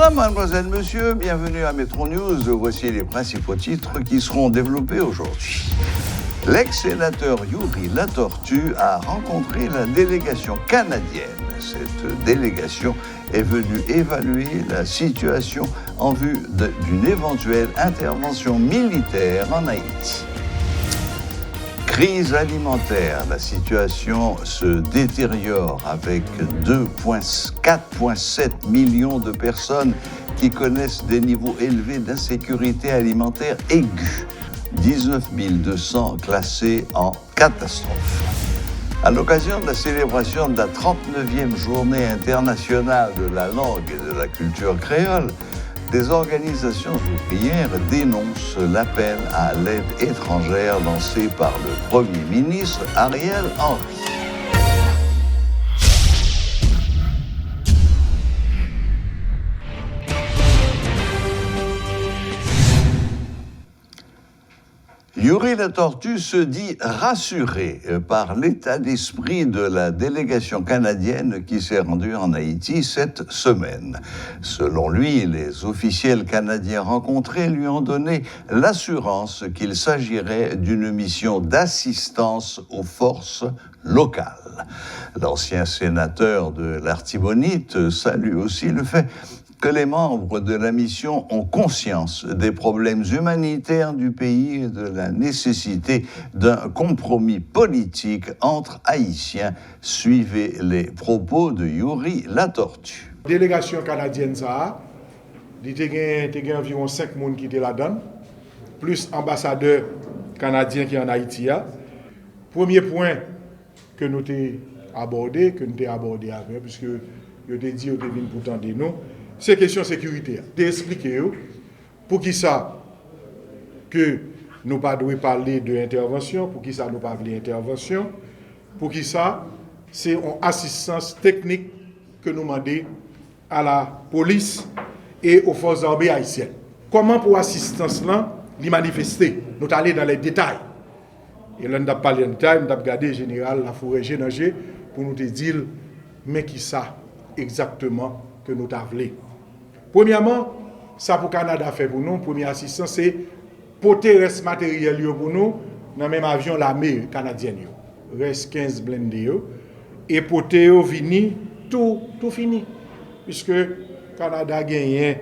Mesdames, mademoiselles, messieurs, bienvenue à Métro News. Voici les principaux titres qui seront développés aujourd'hui. L'ex-sénateur Yuri Latortue a rencontré la délégation canadienne. Cette délégation est venue évaluer la situation en vue d'une éventuelle intervention militaire en Haïti. Crise alimentaire, la situation se détériore avec 4,7 millions de personnes qui connaissent des niveaux élevés d'insécurité alimentaire aiguë, 19 200 classés en catastrophe. À l'occasion de la célébration de la 39e journée internationale de la langue et de la culture créole, des organisations ouvrières dénoncent l'appel à l'aide étrangère lancé par le Premier ministre Ariel Henry. Yuri Latortue se dit rassuré par l'état d'esprit de la délégation canadienne qui s'est rendue en Haïti cette semaine. Selon lui, les officiels canadiens rencontrés lui ont donné l'assurance qu'il s'agirait d'une mission d'assistance aux forces locales. L'ancien sénateur de l'Artibonite salue aussi le fait que les membres de la mission ont conscience des problèmes humanitaires du pays et de la nécessité d'un compromis politique entre Haïtiens. Suivez les propos de Yuri Latortue. La délégation canadienne, ça, il y a environ 5 personnes qui étaient là-dedans, plus ambassadeurs canadiens qui sont en Haïti. Premier point que nous avons abordé, avec, puisque nous avons dit que nous venons pour tendre nous, c'est question sécurité. D'expliquer pour qui ça que nous pas devons parler de intervention, pour qui ça nous pas parler d'intervention, pour qui ça c'est une assistance technique que nous demandons à la police et aux forces armées haïtiennes. Comment pour assistance là, les manifester? Nous allons dans les détails. Et là nous avons parlé en détail, nous avons regardé le général La Forêt Génanger pour nous dire mais qui ça exactement que nous avons voulu. Premièrement, ça pour Canada fait pour nous, première assistance, c'est porter reste matériel pour nous dans le même avion l'armée canadienne. Reste 15 blindés et porter vini tout fini. Puisque Canada a gagné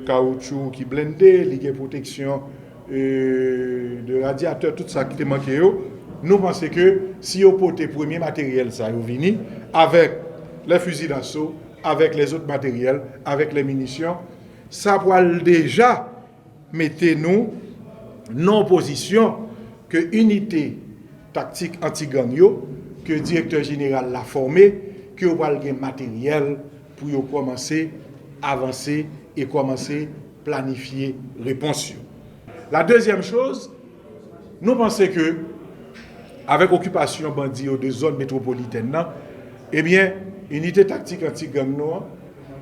caoutchouc qui blindé, il y a protection de radiateur, tout ça qui est manqué. Nous pensons que si on porte le premier matériel, ça vini avec les fusils d'assaut, avec les autres matériels, avec les munitions, ça va déjà mettre nous en position que l'unité tactique anti-gang, que le directeur général l'a formé, que vous avez matériel pour commencer à avancer et commencer à planifier réponse. La deuxième chose, nous pensons que avec l'occupation bandit de zones métropolitaines, eh bien, l'unité tactique anti-gang,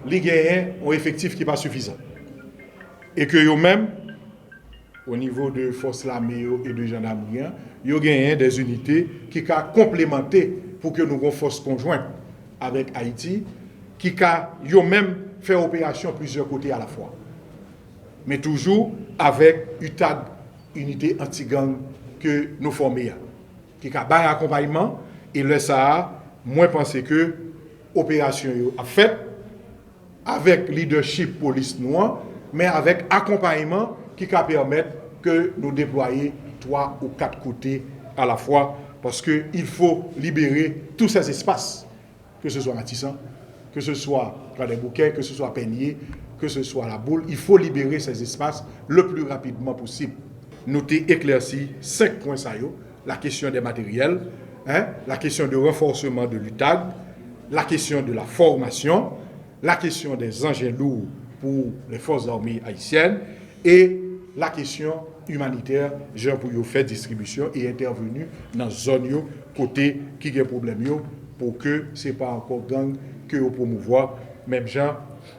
les gagnants ont un effectif qui n'est pas suffisant. Et que eux-mêmes, au niveau de forces l'armée et de gendarmerie, ils ont gagné des unités qui ont complémenté pour que nous ayons une force conjointe avec Haïti, qui ont même fait opération plusieurs côtés à la fois. Mais toujours avec UTAG, unité anti-gang que nous formons, qui a un accompagnement et le Sahara, moi je pense que l'opération a fait avec leadership police noire, mais avec accompagnement qui va permettre que nous déployions 3 ou 4 côtés à la fois, parce qu'il faut libérer tous ces espaces, que ce soit Matissan, que ce soit Plat-des-Bouquets, que ce soit Peigné, que ce soit la Boule. Il faut libérer ces espaces le plus rapidement possible. Nous avons éclairci 5 points, la question des matériels, la question du renforcement de l'UTAG, la question de la formation, la question des engins lourds pour les forces armées haïtiennes et la question humanitaire, gens pour faire distribution et intervenir dans la zone côté qui a un problème pour que ce n'est pas encore gang que vous promouvoir, même gens,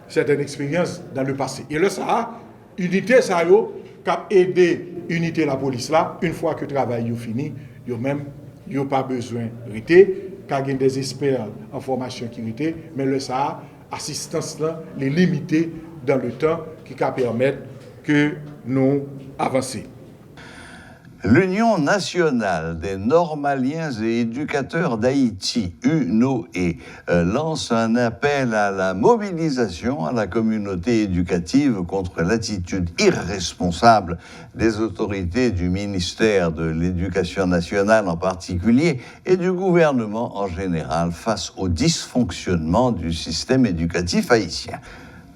certaines expériences dans le passé. Et là, ça, unité, ça a aidé unité la police là, une fois que le travail est fini, ils n'ont pas besoin de rester, car il y a des experts en formation qui rester, mais le ça assistance-là, les limiter dans le temps qui va permettre que nous avancions. L'Union nationale des normaliens et éducateurs d'Haïti, UNOE, lance un appel à la mobilisation à la communauté éducative contre l'attitude irresponsable des autorités du ministère de l'Éducation nationale en particulier et du gouvernement en général face au dysfonctionnement du système éducatif haïtien.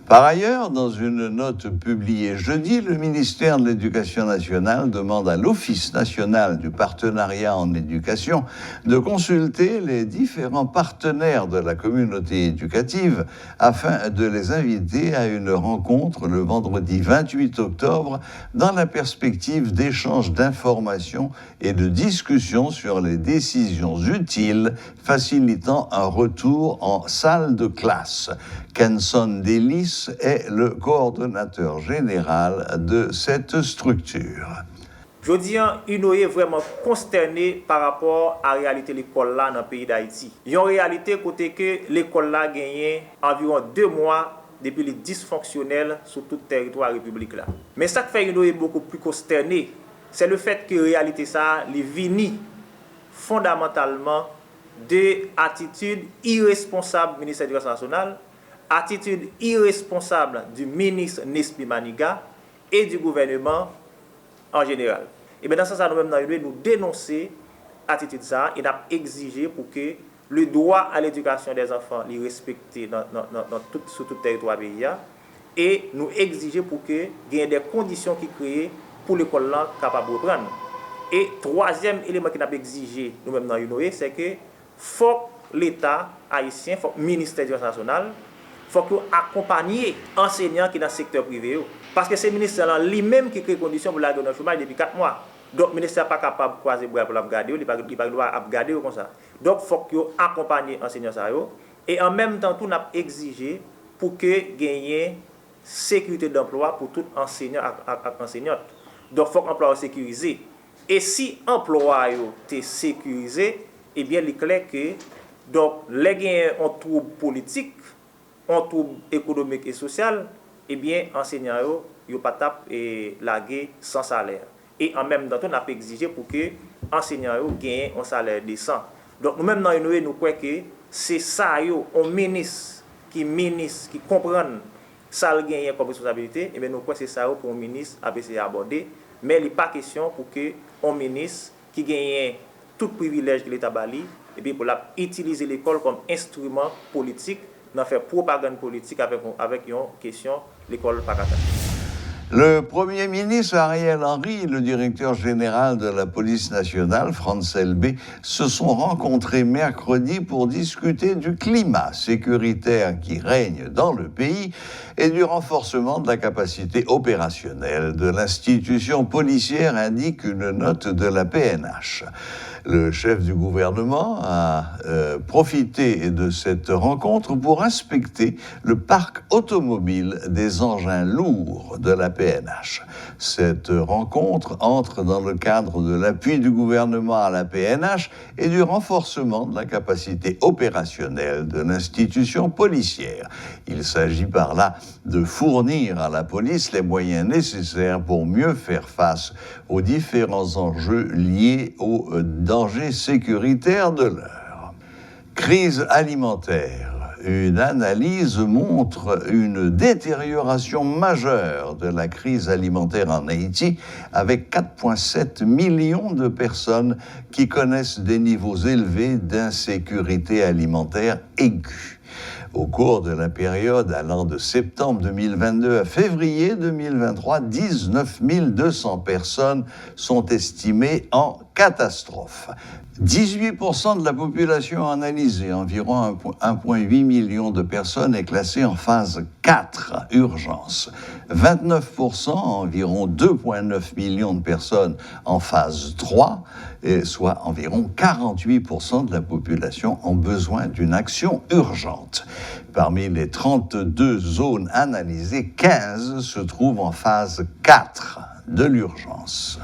Par ailleurs, dans une note publiée jeudi, le ministère de l'Éducation nationale demande à l'Office national du partenariat en éducation de consulter les différents partenaires de la communauté éducative afin de les inviter à une rencontre le vendredi 28 octobre dans la perspective d'échanges d'informations et de discussions sur les décisions utiles facilitant un retour en salle de classe. Kenson Delis est le coordonnateur général de cette structure. Je dis, UNOE est vraiment consterné par rapport à la réalité de l'école là dans le pays d'Haïti. Il y a une réalité côté que l'école là a gagné environ 2 mois depuis les dysfonctionnels sur tout le territoire de la République là. Mais ça qui fait UNOE beaucoup plus consterné, c'est le fait que la réalité ça est venue fondamentalement de attitude irresponsable du ministère de l'Éducation nationale, attitude irresponsable du ministre Nespi Maniga et du gouvernement en général. Et bien dans ce sens, nous-mêmes, nous dénoncer l'attitude ça et nous exiger pour que le droit à l'éducation des enfants soit respecté sur tout le territoire pays et nous exiger pour que il y ait des conditions qui créent pour l'école là capable de reprendre. Et troisième élément que nous avons exigé nous-mêmes dans l'UNOE, c'est que faut l'État haïtien, faut le ministère de l'Éducation nationale, faut que accompagner enseignants qui sont dans le secteur privé. Parce que c'est le ministère lui-même qui crée les conditions pour la donner au chômage depuis 4 mois. Donc le ministère n'est pas capable de croiser pour la garder, il n'a pas le droit de garder comme ça. Donc il faut que accompagner enseignants. Et en même temps, nous avons exigé pour que gagner sécurité d'emploi pour tout enseignant et enseignante. Donc il faut que l'emploi soit sécurisé. Et si l'emploi est sécurisé, eh bien, il est clair que donc, les gains en trouble politique, en trouble économique et social, eh bien, enseignants ne pas taper laguer sans salaire. Et en même temps, on a exigé pour que les enseignants gagnent un salaire décent. Donc, nous-mêmes, dans l'UNOE, nous croyons que c'est ça, un ministre qui comprend ça gagne comme responsabilité, et bien, nous croyons que c'est ça pour un ministre à aborder. Mais il n'est pas question pour que un ministre qui gagne tout privilège que l'État bali, et bien pour utiliser l'école comme instrument politique, dans faire propagande politique avec une question l'école pas capable. Le Premier ministre Ariel Henry et le directeur général de la police nationale, Frantz Elbé, se sont rencontrés mercredi pour discuter du climat sécuritaire qui règne dans le pays et du renforcement de la capacité opérationnelle de l'institution policière, indique une note de la PNH. Le chef du gouvernement a profité de cette rencontre pour inspecter le parc automobile des engins lourds de la PNH. Cette rencontre entre dans le cadre de l'appui du gouvernement à la PNH et du renforcement de la capacité opérationnelle de l'institution policière. Il s'agit par là de fournir à la police les moyens nécessaires pour mieux faire face aux différents enjeux liés aux dangers sécuritaires de l'heure. Crise alimentaire. Une analyse montre une détérioration majeure de la crise alimentaire en Haïti, avec 4,7 millions de personnes qui connaissent des niveaux élevés d'insécurité alimentaire aiguë. Au cours de la période allant de septembre 2022 à février 2023, 19 200 personnes sont estimées en catastrophe. 18% de la population analysée, environ 1,8 million de personnes, est classée en phase 4, urgence. 29%, environ 2,9 millions de personnes, en phase 3, soit environ 48% de la population ont besoin d'une action urgente. Parmi les 32 zones analysées, 15 se trouvent en phase 4 de l'urgence.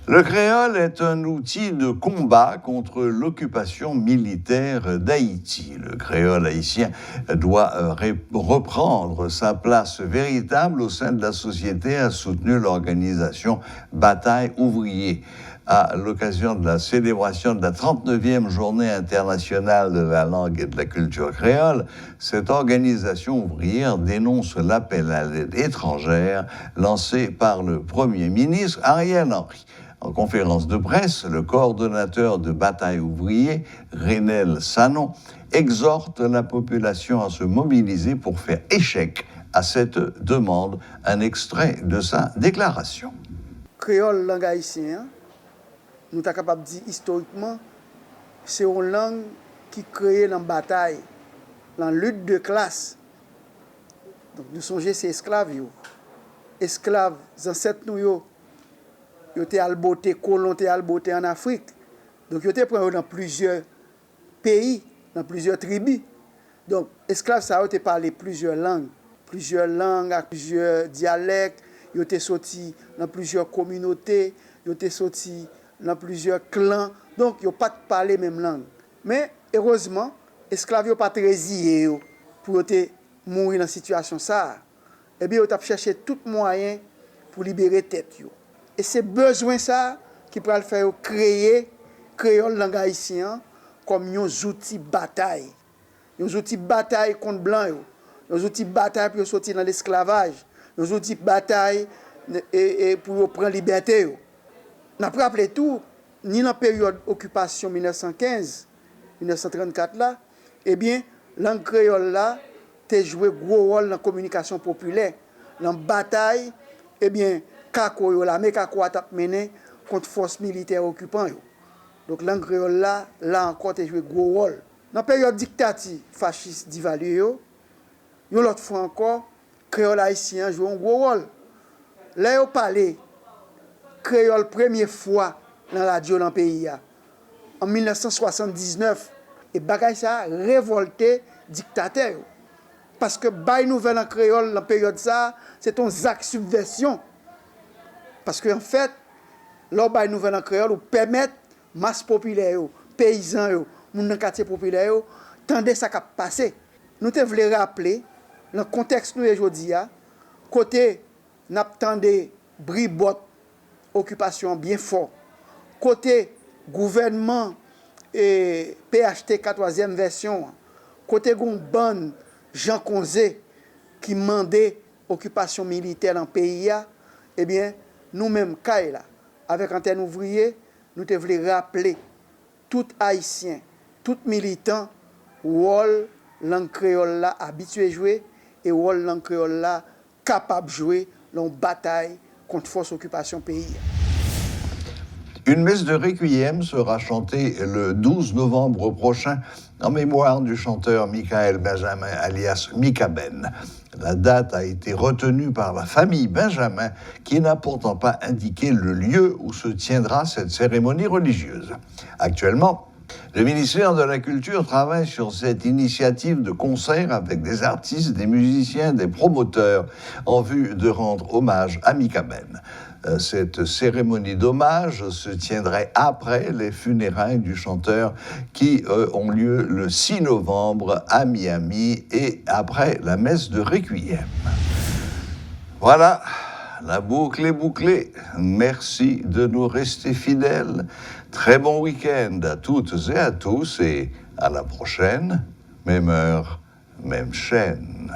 Le créole est un outil de combat contre l'occupation militaire d'Haïti. Le créole haïtien doit reprendre sa place véritable au sein de la société, a soutenu l'organisation Bataille ouvrier. À l'occasion de la célébration de la 39e journée internationale de la langue et de la culture créole, cette organisation ouvrière dénonce l'appel à l'aide étrangère lancé par le Premier ministre Ariel Henry. En conférence de presse, le coordonnateur de Bataille ouvrier, Renel Sanon, exhorte la population à se mobiliser pour faire échec à cette demande. Un extrait de sa déclaration. Créole langue haïtien, nous sommes capables de dire historiquement, c'est une langue qui crée dans la bataille, dans la lutte de classe. Donc nous songez c'est esclaves. Esclaves, ancêtres nous, ils étaient albotés, colons étaient albotés en Afrique. Donc ils étaient pris dans plusieurs pays, dans plusieurs tribus. Donc esclaves, ça a été parlé plusieurs langues avec plusieurs dialectes. Ils étaient sortis dans plusieurs communautés, ils étaient sortis dans plusieurs clans, donc ils n'ont pas parlé la même langue. Mais heureusement, les esclaves n'ont pas résilié pour mourir dans cette situation. Eh bien, ils ont cherché tout moyen pour libérer la tête. Et c'est besoin ça qui peut faire créer créole langue haïtien comme un outil de bataille. Un outil de bataille contre blanc, un outil de bataille pour sortir dans l'esclavage, un outil de bataille pour prendre la liberté. On a rappelé tout, ni dans la période d'occupation 1915-1934 là, eh bien, la langue créole là, a joué un gros rôle dans la communication populaire. Dans la bataille, eh bien, Kako, l'armée Kako a mené contre forces militaires occupantes. Donc, la langue créole là encore, a joué un gros rôle. Dans la période dictative fasciste d'Ivalu, l'autre fois encore, créole haïtien joue un gros rôle. Là, on parlait créole première fois dans la radio dans le pays en 1979 et bagay ça révolté dictateur parce que bay nouvelle en créole dans la période ça c'est un acte subversion parce que en fait leur bay nouvelle en créole ou permettre masse populaire paysans moun dans quartier populaire tendez ça qu'a passé nous te voulons rappeler dans contexte nous aujourd'hui côté n'attendait bribot occupation bien fort. Côté gouvernement et PHT 4e version, côté Gomban Jean Conzé qui mandait occupation militaire dans le pays, eh bien, nous-mêmes, avec Antenne Ouvrier, nous devons rappeler tout Haïtien, tout militant, rôle langue créole là habitué à jouer et rôle langue créole là capable de jouer dans une bataille contre force occupation pays. Une messe de requiem sera chantée le 12 novembre prochain en mémoire du chanteur Michael Benjamin alias Mika Ben. La date a été retenue par la famille Benjamin qui n'a pourtant pas indiqué le lieu où se tiendra cette cérémonie religieuse. Actuellement, le ministère de la Culture travaille sur cette initiative de concert avec des artistes, des musiciens, des promoteurs en vue de rendre hommage à Mika Ben. Cette cérémonie d'hommage se tiendrait après les funérailles du chanteur qui ont lieu le 6 novembre à Miami et après la messe de Requiem. Voilà, la boucle est bouclée. Merci de nous rester fidèles. Très bon week-end à toutes et à tous et à la prochaine, même heure, même chaîne.